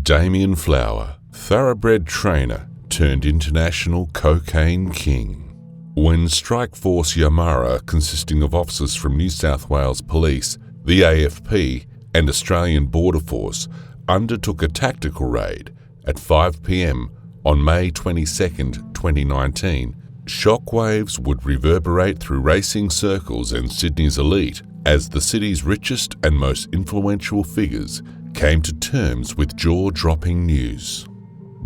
Damien Flower, thoroughbred trainer turned international cocaine king. When Strike Force Yahmara, consisting of officers from New South Wales Police, the AFP and Australian Border Force, undertook a tactical raid at 5 p.m. on May 22, 2019, shockwaves would reverberate through racing circles and Sydney's elite as the city's richest and most influential figures came to terms with jaw-dropping news.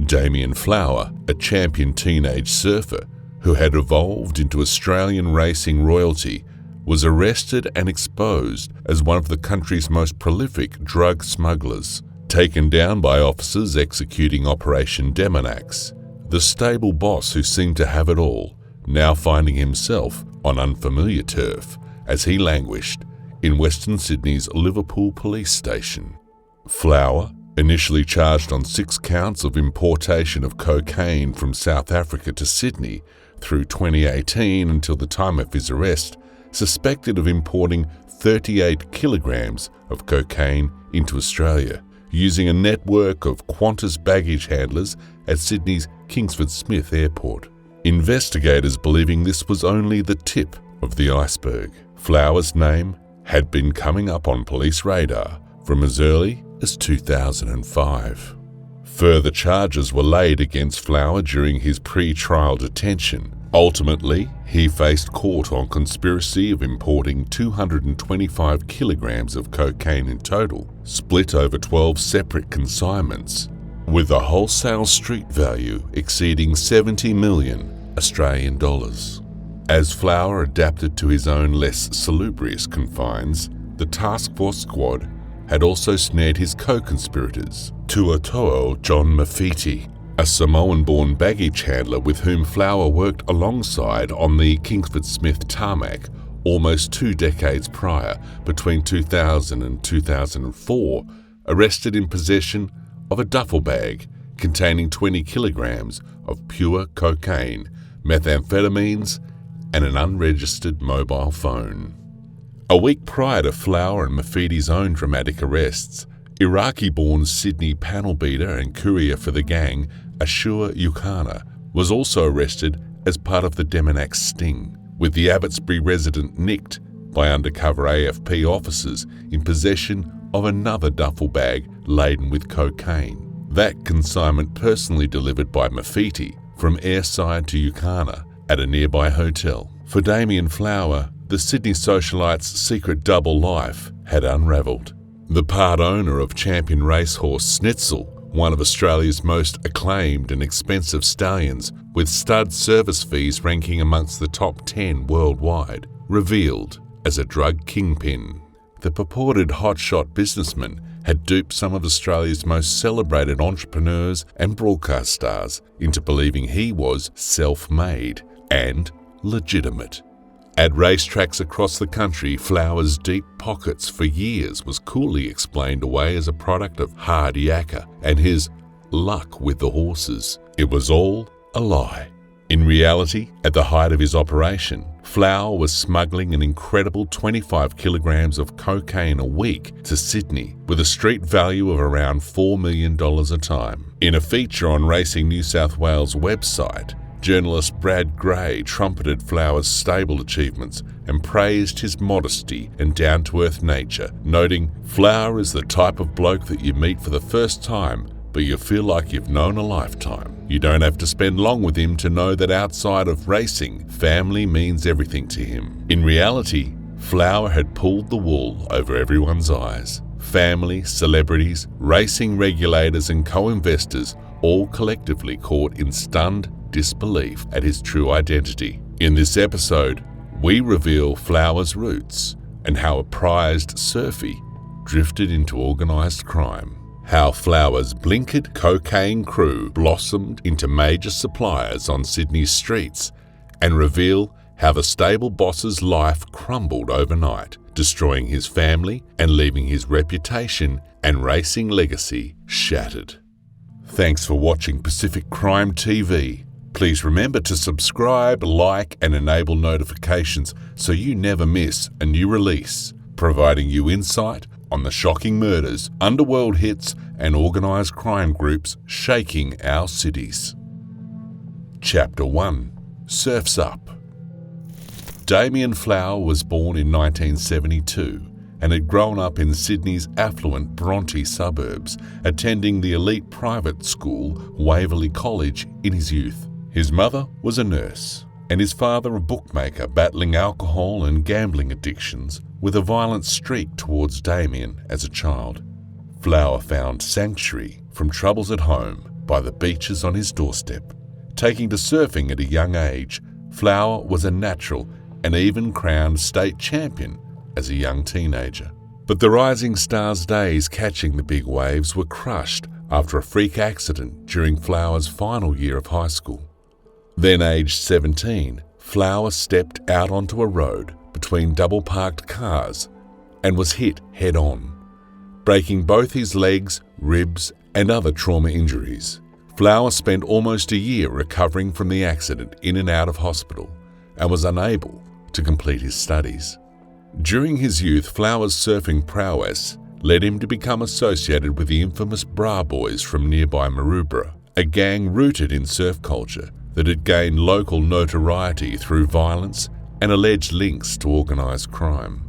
Damien Flower, a champion teenage surfer who had evolved into Australian racing royalty, was arrested and exposed as one of the country's most prolific drug smugglers. Taken down by officers executing Operation Demonax, the stable boss who seemed to have it all, now finding himself on unfamiliar turf as he languished in Western Sydney's Liverpool police station. Flower, initially charged on 6 counts of importation of cocaine from South Africa to Sydney through 2018 until the time of his arrest, suspected of importing 38 kilograms of cocaine into Australia, using a network of Qantas baggage handlers at Sydney's Kingsford Smith Airport. Investigators believing this was only the tip of the iceberg. Flower's name had been coming up on police radar from as early as 2005. Further charges were laid against Flower during his pre-trial detention. Ultimately, he faced court on conspiracy of importing 225 kilograms of cocaine in total, split over 12 separate consignments, with a wholesale street value exceeding 70 million Australian dollars. As Flower adapted to his own less salubrious confines, the task force squad had also snared his co-conspirators, Tuatoa John Mafiti, a Samoan-born baggage handler with whom Flower worked alongside on the Kingsford Smith tarmac almost 2 decades prior, between 2000 and 2004, arrested in possession of a duffel bag containing 20 kilograms of pure cocaine, methamphetamines, and an unregistered mobile phone. A week prior to Flower and Mafiti's own dramatic arrests, Iraqi-born Sydney panel beater and courier for the gang, Ashur Ukana, was also arrested as part of the Demonax sting, with the Abbotsbury resident nicked by undercover AFP officers in possession of another duffel bag laden with cocaine. That consignment personally delivered by Mafiti from airside to Ukana at a nearby hotel. For Damien Flower, the Sydney socialite's secret double life had unravelled. The part owner of champion racehorse Snitzel, one of Australia's most acclaimed and expensive stallions, with stud service fees ranking amongst the top 10 worldwide, revealed as a drug kingpin. The purported hotshot businessman had duped some of Australia's most celebrated entrepreneurs and broadcast stars into believing he was self-made and legitimate. At racetracks across the country, Flower's deep pockets for years was coolly explained away as a product of hard yakka and his luck with the horses. It was all a lie. In reality, at the height of his operation, Flower was smuggling an incredible 25 kilograms of cocaine a week to Sydney, with a street value of around $4 million a time. In a feature on Racing New South Wales website, journalist Brad Gray trumpeted Flower's stable achievements and praised his modesty and down-to-earth nature, noting, "Flower is the type of bloke that you meet for the first time, but you feel like you've known a lifetime. You don't have to spend long with him to know that outside of racing, family means everything to him." In reality, Flower had pulled the wool over everyone's eyes. Family, celebrities, racing regulators and co-investors all collectively caught in stunned disbelief at his true identity. In this episode, we reveal Flower's roots and how a prized surfie drifted into organised crime. How Flower's blinkered cocaine crew blossomed into major suppliers on Sydney's streets, and reveal how the stable boss's life crumbled overnight, destroying his family and leaving his reputation and racing legacy shattered. Thanks for watching Pacific Crime TV. Please remember to subscribe, like, and enable notifications so you never miss a new release, providing you insight on the shocking murders, underworld hits, and organised crime groups shaking our cities. Chapter 1. Surf's Up. Damien Flower was born in 1972 and had grown up in Sydney's affluent Bronte suburbs, attending the elite private school Waverley College in his youth. His mother was a nurse, and his father a bookmaker battling alcohol and gambling addictions with a violent streak towards Damien as a child. Flower found sanctuary from troubles at home by the beaches on his doorstep. Taking to surfing at a young age, Flower was a natural and even crowned state champion as a young teenager. But the rising star's days catching the big waves were crushed after a freak accident during Flower's final year of high school. Then aged 17, Flower stepped out onto a road between double-parked cars and was hit head-on, breaking both his legs, ribs, and other trauma injuries. Flower spent almost a year recovering from the accident in and out of hospital and was unable to complete his studies. During his youth, Flower's surfing prowess led him to become associated with the infamous Bra Boys from nearby Maroubra, a gang rooted in surf culture that had gained local notoriety through violence and alleged links to organised crime.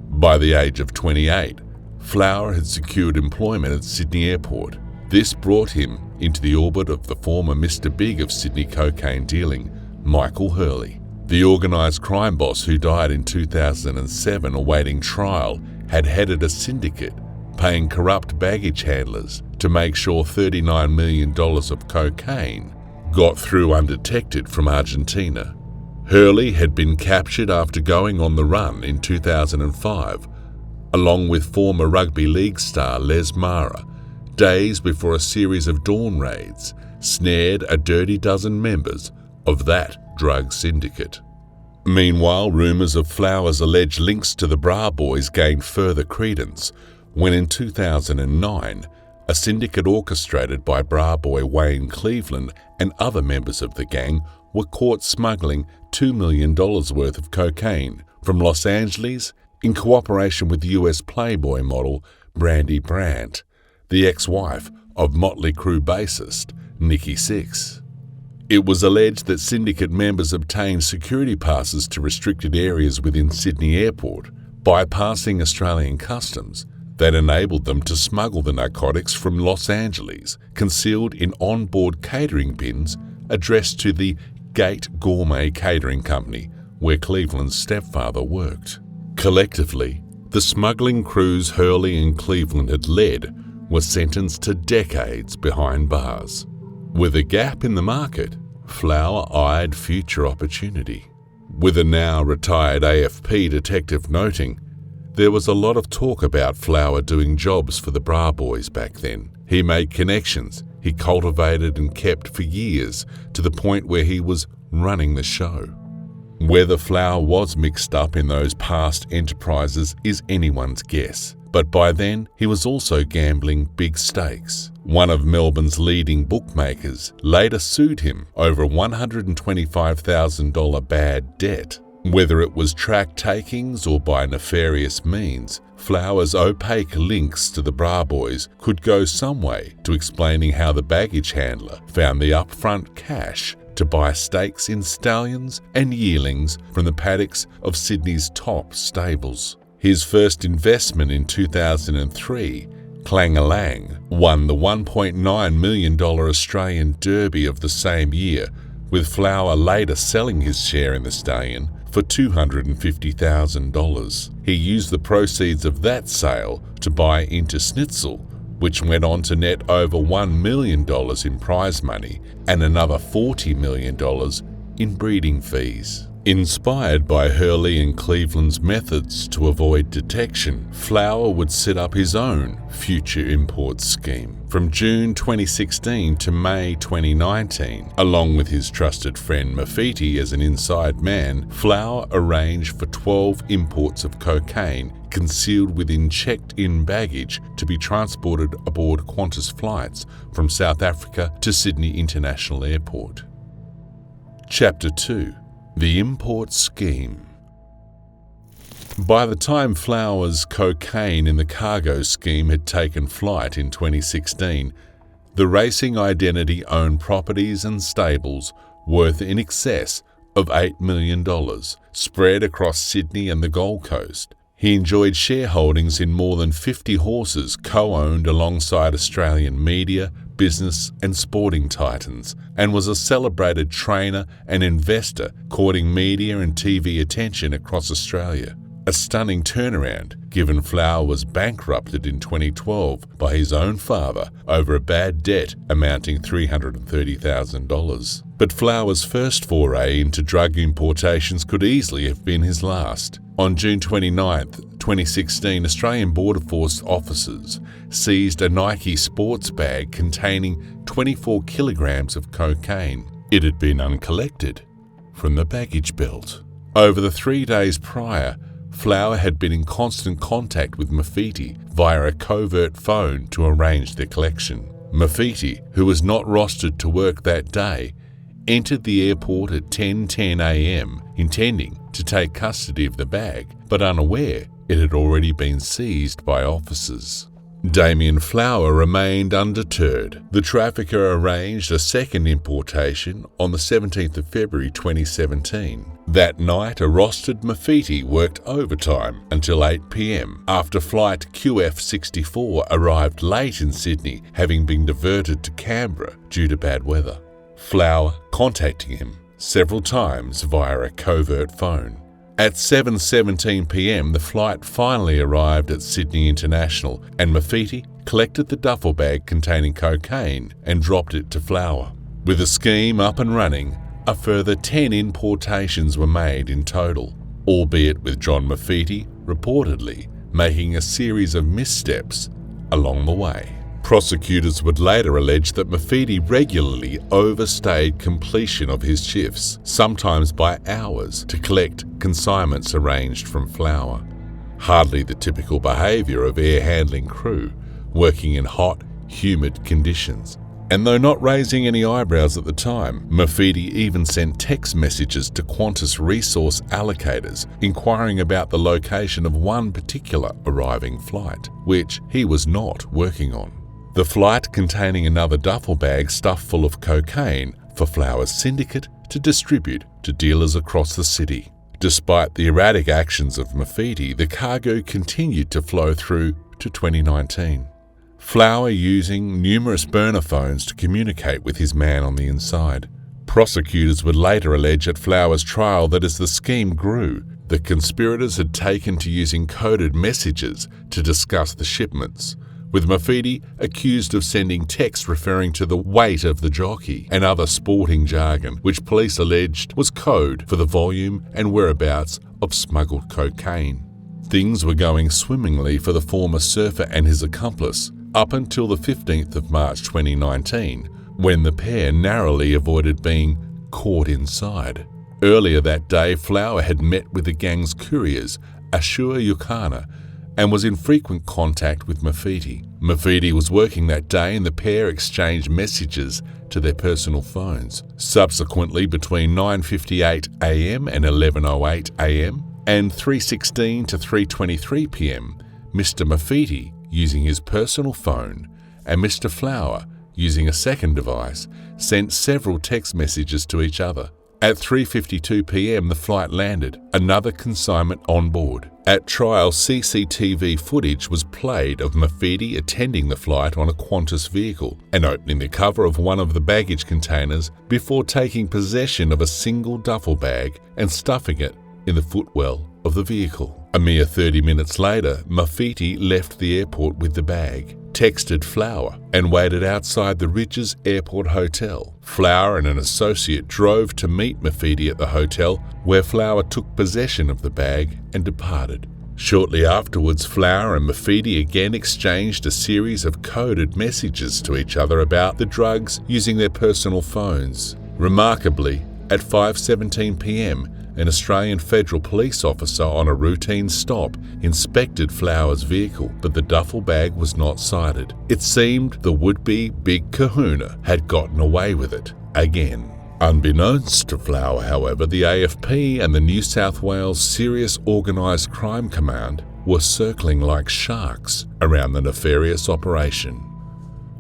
By the age of 28, Flower had secured employment at Sydney Airport. This brought him into the orbit of the former Mr. Big of Sydney cocaine dealing, Michael Hurley. The organised crime boss who died in 2007 awaiting trial had headed a syndicate paying corrupt baggage handlers to make sure $39 million of cocaine got through undetected from Argentina. Hurley had been captured after going on the run in 2005, along with former rugby league star Les Mara, days before a series of dawn raids snared a dirty dozen members of that drug syndicate. Meanwhile, rumours of Flower's alleged links to the Bra Boys gained further credence when in 2009, a syndicate orchestrated by Bra Boy Wayne Cleveland and other members of the gang were caught smuggling $2 million worth of cocaine from Los Angeles in cooperation with US Playboy model Brandy Brandt, the ex-wife of Motley Crue bassist Nikki Sixx. It was alleged that syndicate members obtained security passes to restricted areas within Sydney Airport, bypassing Australian customs that enabled them to smuggle the narcotics from Los Angeles, concealed in on-board catering bins addressed to the Gate Gourmet Catering Company, where Cleveland's stepfather worked. Collectively, the smuggling crews Hurley and Cleveland had led were sentenced to decades behind bars. With a gap in the market, Flower eyed future opportunity. With a now retired AFP detective noting, there was a lot of talk about Flower doing jobs for the Bra Boys back then. He made connections he cultivated and kept for years to the point where he was running the show. Whether Flower was mixed up in those past enterprises is anyone's guess, but by then he was also gambling big stakes. One of Melbourne's leading bookmakers later sued him over a $125,000 bad debt. Whether it was track takings or by nefarious means, Flower's opaque links to the Bra Boys could go some way to explaining how the baggage handler found the upfront cash to buy stakes in stallions and yearlings from the paddocks of Sydney's top stables. His first investment in 2003, Clang-a-Lang, won the $1.9 million Australian Derby of the same year, with Flower later selling his share in the stallion for $250,000. He used the proceeds of that sale to buy into Schnitzel, which went on to net over $1 million in prize money and another $40 million in breeding fees. Inspired by Hurley and Cleveland's methods to avoid detection, Flower would set up his own future import scheme. From June 2016 to May 2019, along with his trusted friend Mafiti as an inside man, Flower arranged for 12 imports of cocaine concealed within checked-in baggage to be transported aboard Qantas flights from South Africa to Sydney International Airport. Chapter 2. The Import Scheme. By the time Flower's cocaine in the cargo scheme had taken flight in 2016, the racing identity owned properties and stables worth in excess of $8 million, spread across Sydney and the Gold Coast. He enjoyed shareholdings in more than 50 horses co-owned alongside Australian media, business and sporting titans, and was a celebrated trainer and investor courting media and TV attention across Australia. A stunning turnaround, given Flower was bankrupted in 2012 by his own father over a bad debt amounting $330,000. But Flower's first foray into drug importations could easily have been his last. On June 29, 2016, Australian Border Force officers seized a Nike sports bag containing 24 kilograms of cocaine. It had been uncollected from the baggage belt. Over the 3 days prior, Flower had been in constant contact with Mafiti via a covert phone to arrange their collection. Mafiti, who was not rostered to work that day, entered the airport at 10:10 a.m. intending to take custody of the bag, but unaware it had already been seized by officers. Damien Flower remained undeterred. The trafficker arranged a second importation on the 17th of February 2017. That night, a rostered Mafiti worked overtime until 8 p.m. after flight QF64 arrived late in Sydney, having been diverted to Canberra due to bad weather. Flower contacting him several times via a covert phone. At 7:17 p.m, the flight finally arrived at Sydney International and Mafiti collected the duffel bag containing cocaine and dropped it to Flower. With the scheme up and running, a further 10 importations were made in total, albeit with John Mafiti reportedly making a series of missteps along the way. Prosecutors would later allege that Mafiti regularly overstayed completion of his shifts, sometimes by hours, to collect consignments arranged from Flower. Hardly the typical behaviour of air handling crew, working in hot, humid conditions. And though not raising any eyebrows at the time, Mafiti even sent text messages to Qantas resource allocators inquiring about the location of one particular arriving flight, which he was not working on. The flight containing another duffel bag stuffed full of cocaine for Flower's syndicate to distribute to dealers across the city. Despite the erratic actions of Mafiti, the cargo continued to flow through to 2019. Flower using numerous burner phones to communicate with his man on the inside. Prosecutors would later allege at Flower's trial that as the scheme grew, the conspirators had taken to using coded messages to discuss the shipments, with Mafiti accused of sending texts referring to the weight of the jockey and other sporting jargon, which police alleged was code for the volume and whereabouts of smuggled cocaine. Things were going swimmingly for the former surfer and his accomplice up until the 15th of March 2019, when the pair narrowly avoided being caught inside. Earlier that day, Flower had met with the gang's couriers, Ashur Yukana, and was in frequent contact with Mafiti. Mafiti was working that day and the pair exchanged messages to their personal phones. Subsequently, between 9:58 a.m. and 11:08 a.m. and 3:16 to 3:23 p.m, Mr. Mafiti, using his personal phone, and Mr. Flower, using a second device, sent several text messages to each other. At 3:52 p.m, the flight landed, another consignment on board. At trial, CCTV footage was played of Mafiti attending the flight on a Qantas vehicle and opening the cover of one of the baggage containers before taking possession of a single duffel bag and stuffing it in the footwell of the vehicle. A mere 30 minutes later, Mafiti left the airport with the bag, texted Flower, and waited outside the Richest Airport Hotel. Flower and an associate drove to meet Mafiti at the hotel, where Flower took possession of the bag and departed. Shortly afterwards, Flower and Mafiti again exchanged a series of coded messages to each other about the drugs using their personal phones. Remarkably, at 5:17 p.m, an Australian federal police officer on a routine stop inspected Flower's vehicle, but the duffel bag was not sighted. It seemed the would-be big kahuna had gotten away with it again. Unbeknownst to Flower, however, the AFP and the New South Wales Serious Organised Crime Command were circling like sharks around the nefarious operation.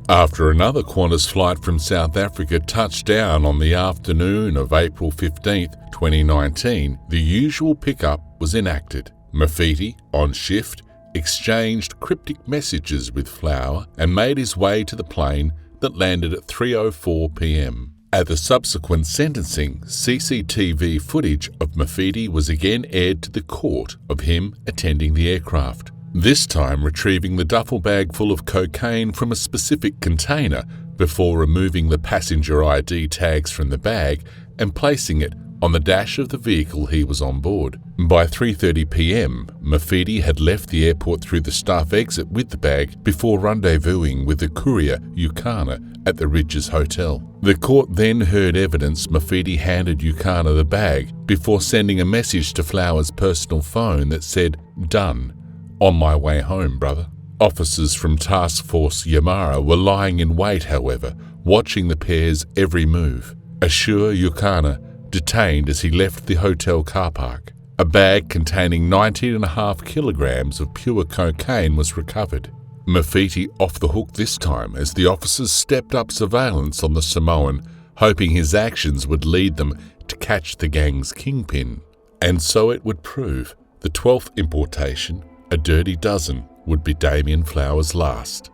After another Qantas flight from South Africa touched down on the afternoon of April 15, 2019, the usual pickup was enacted. Mafiti, on shift, exchanged cryptic messages with Flower and made his way to the plane that landed at 3:04 p.m. At the subsequent sentencing, CCTV footage of Mafiti was again aired to the court of him attending the aircraft, this time retrieving the duffel bag full of cocaine from a specific container before removing the passenger ID tags from the bag and placing it on the dash of the vehicle he was on board. By 3:30 p.m, Mafiti had left the airport through the staff exit with the bag before rendezvousing with the courier Ukana at the Richest hotel. The court then heard evidence Mafiti handed Ukana the bag before sending a message to Flower's personal phone that said, "Done. On my way home, brother." Officers from Task Force Yahmara were lying in wait, however, watching the pair's every move. Assure Ukana detained as he left the hotel car park. A bag containing 19.5 kilograms of pure cocaine was recovered. Mafiti off the hook this time as the officers stepped up surveillance on the Samoan, hoping his actions would lead them to catch the gang's kingpin. And so it would prove. The 12th importation, a dirty dozen, would be Damien Flower's last.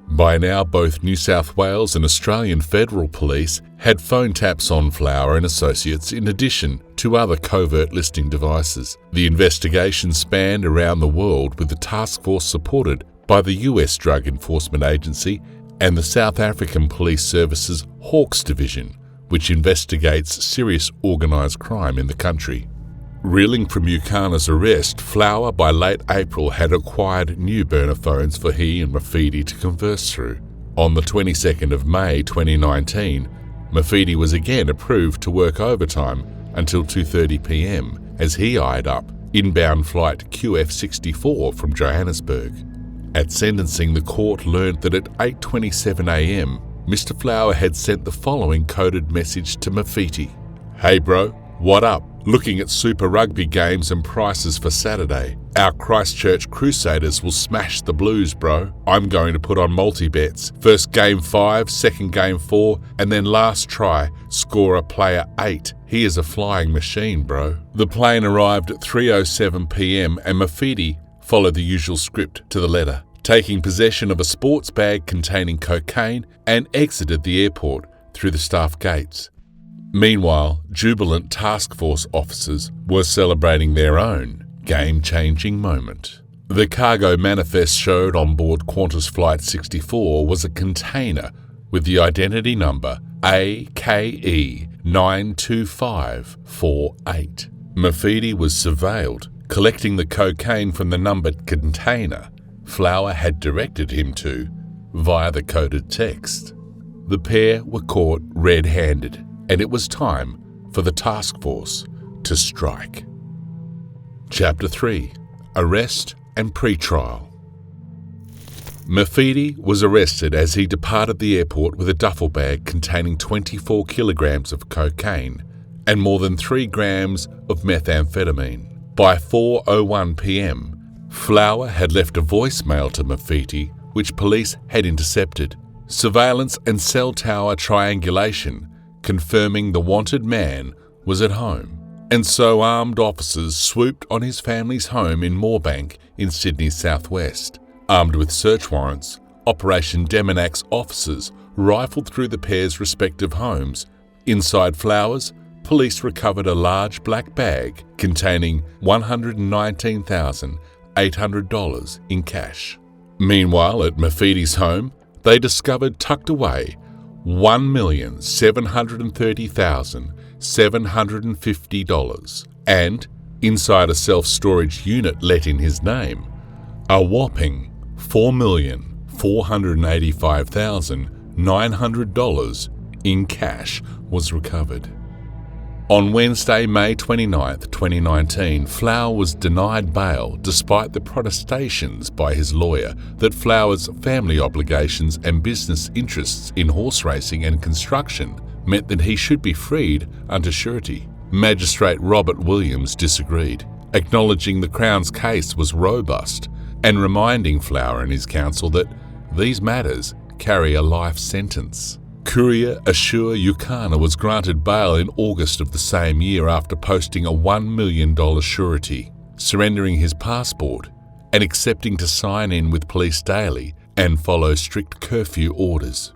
By now, both New South Wales and Australian Federal Police had phone taps on Flower and associates in addition to other covert listening devices. The investigation spanned around the world, with the task force supported by the US Drug Enforcement Agency and the South African Police Service's Hawks Division, which investigates serious organised crime in the country. Reeling from Ukana's arrest, Flower by late April had acquired new burner phones for he and Mafiti to converse through. On the 22nd of May 2019, Mafiti was again approved to work overtime until 2:30 p.m. as he eyed up inbound flight QF64 from Johannesburg. At sentencing, the court learned that at 8:27 a.m, Mr. Flower had sent the following coded message to Mafiti. "Hey bro, what up? Looking at Super Rugby games and prices for Saturday. Our Christchurch Crusaders will smash the Blues, bro. I'm going to put on multi-bets. First game 5, second game 4, and then last try, scorer player 8. He is a flying machine, bro." The plane arrived at 3:07 p.m. and Mafiti followed the usual script to the letter, taking possession of a sports bag containing cocaine and exited the airport through the staff gates. Meanwhile, jubilant task force officers were celebrating their own game-changing moment. The cargo manifest showed on board Qantas Flight 64 was a container with the identity number AKE 92548. Mafiti was surveilled, collecting the cocaine from the numbered container Flower had directed him to via the coded text. The pair were caught red-handed, and it was time for the task force to strike. Chapter 3. Arrest and Pre-Trial. Mafiti was arrested as he departed the airport with a duffel bag containing 24 kilograms of cocaine and more than 3 grams of methamphetamine. By 4:01 p.m, Flower had left a voicemail to Mafiti, which police had intercepted. Surveillance and cell tower triangulation confirming the wanted man was at home, and so armed officers swooped on his family's home in Moorebank in Sydney's southwest. Armed with search warrants, Operation Demonac's officers rifled through the pair's respective homes. Inside Flowers, police recovered a large black bag containing $119,800 in cash. Meanwhile, at Mafiti's home, they discovered tucked away $1,730,750 and, inside a self-storage unit let in his name, a whopping $4,485,900 in cash was recovered. On Wednesday, May 29, 2019, Flower was denied bail despite the protestations by his lawyer that Flower's family obligations and business interests in horse racing and construction meant that he should be freed under surety. Magistrate Robert Williams disagreed, acknowledging the Crown's case was robust and reminding Flower and his counsel that these matters carry a life sentence. Courier Ashur Yukana was granted bail in August of the same year after posting a $1 million surety, surrendering his passport and accepting to sign in with police daily and follow strict curfew orders.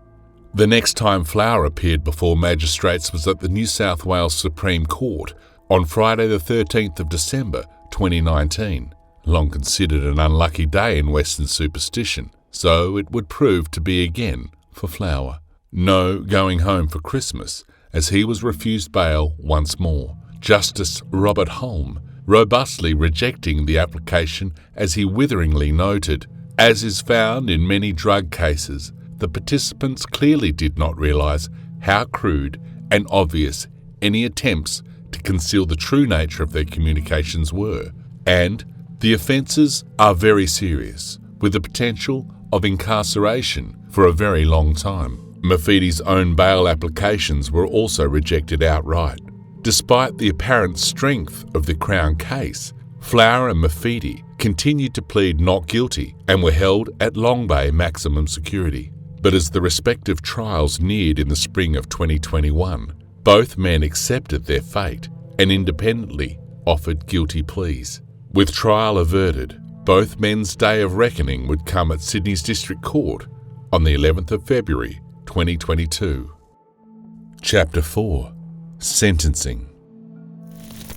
The next time Flower appeared before magistrates was at the New South Wales Supreme Court on Friday the 13th of December 2019, long considered an unlucky day in Western superstition, so it would prove to be again for Flower. No going home for Christmas, as he was refused bail once more. Justice Robert Holm robustly rejecting the application as he witheringly noted, as is found in many drug cases, the participants clearly did not realise how crude and obvious any attempts to conceal the true nature of their communications were, and the offences are very serious, with the potential of incarceration for a very long time. Mafidi's own bail applications were also rejected outright. Despite the apparent strength of the Crown case, Flower and Mafidi continued to plead not guilty and were held at Long Bay maximum security. But as the respective trials neared in the spring of 2021, both men accepted their fate and independently offered guilty pleas. With trial averted, both men's day of reckoning would come at Sydney's District Court on the 11th of February 2022. Chapter 4. Sentencing.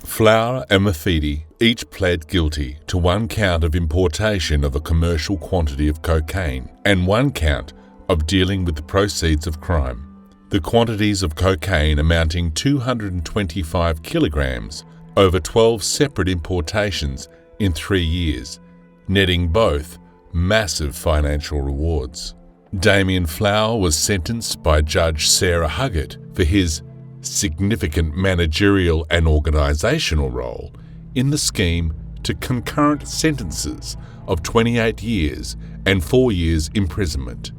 Flower and Mafidi each pled guilty to one count of importation of a commercial quantity of cocaine and one count of dealing with the proceeds of crime. The quantities of cocaine amounting 225 kilograms over 12 separate importations in 3 years, netting both massive financial rewards. Damien Flower was sentenced by Judge Sarah Huggett for his significant managerial and organisational role in the scheme to concurrent sentences of 28 years and 4 years imprisonment,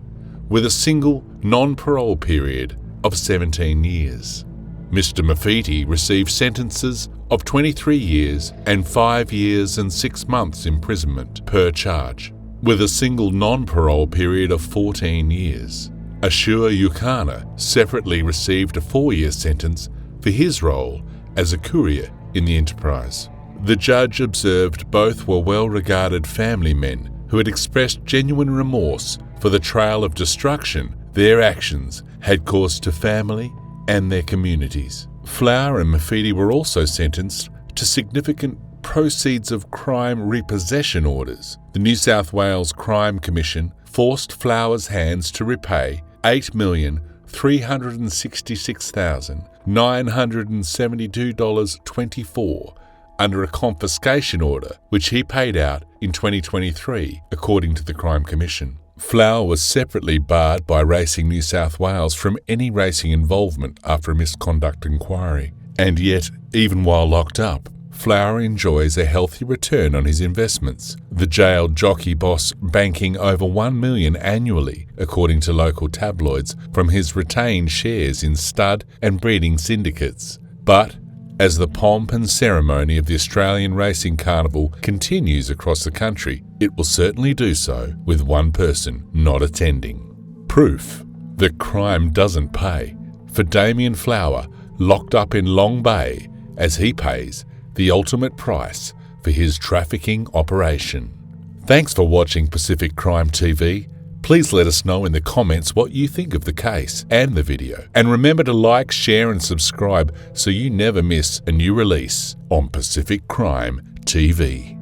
with a single non-parole period of 17 years. Mr. Mafidi received sentences of 23 years and 5 years and 6 months imprisonment per charge, with a single non-parole period of 14 years. Ashur Yukana separately received a 4-year sentence for his role as a courier in the enterprise. The judge observed both were well-regarded family men who had expressed genuine remorse for the trail of destruction their actions had caused to family and their communities. Flower and Mafidi were also sentenced to significant proceeds of crime repossession orders. The New South Wales Crime Commission forced Flower's hands to repay $8,366,972.24 under a confiscation order, which he paid out in 2023, according to the Crime Commission. Flower was separately barred by Racing New South Wales from any racing involvement after a misconduct inquiry. And yet, even while locked up, Flower enjoys a healthy return on his investments, the jailed jockey boss banking over $1 million annually, according to local tabloids, from his retained shares in stud and breeding syndicates. But as the pomp and ceremony of the Australian Racing Carnival continues across the country, it will certainly do so with one person not attending. Proof that crime doesn't pay for Damien Flower, locked up in Long Bay as he pays the ultimate price for his trafficking operation. Thanks for watching Pacific Crime TV. Please let us know in the comments what you think of the case and the video. And remember to like, share and subscribe so you never miss a new release on Pacific Crime TV.